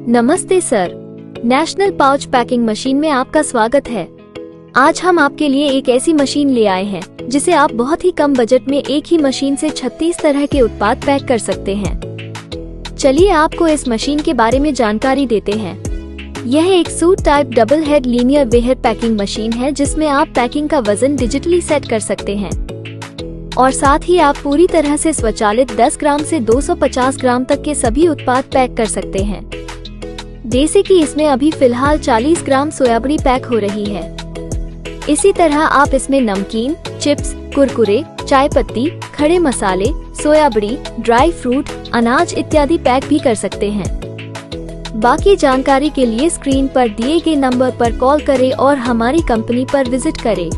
नमस्ते sir, national pouch packing machine में आपका स्वागत है। आज हम आपके लिए एक ऐसी मशीन ले आए हैं जिसे आप बहुत ही कम बजट में एक ही मशीन से 36 तरह के उत्पाद पैक कर सकते हैं। चलिए आपको इस मशीन के बारे में जानकारी देते हैं। यह एक suit type double head linear weigher packing machine है जिसमें आप पैकिंग का वजन डिजिटली सेट कर सकते हैं और साथ ही आप पूरी तरह से स्वचालित 10 ग्राम से 250 ग्राम तक के सभी उत्पाद पैक कर सकते हैं। जैसे कि इसमें अभी फिलहाल 40 ग्राम सोयाबड़ी पैक हो रही है। इसी तरह आप इसमें नमकीन, चिप्स, कुरकुरे, चाय पत्ती, खड़े मसाले, सोयाबड़ी, ड्राई फ्रूट, अनाज इत्यादि पैक भी कर सकते हैं। बाकी जानकारी के लिए स्क्रीन पर दिए गए नंबर पर कॉल करें और हमारी कंपनी पर विजिट करें।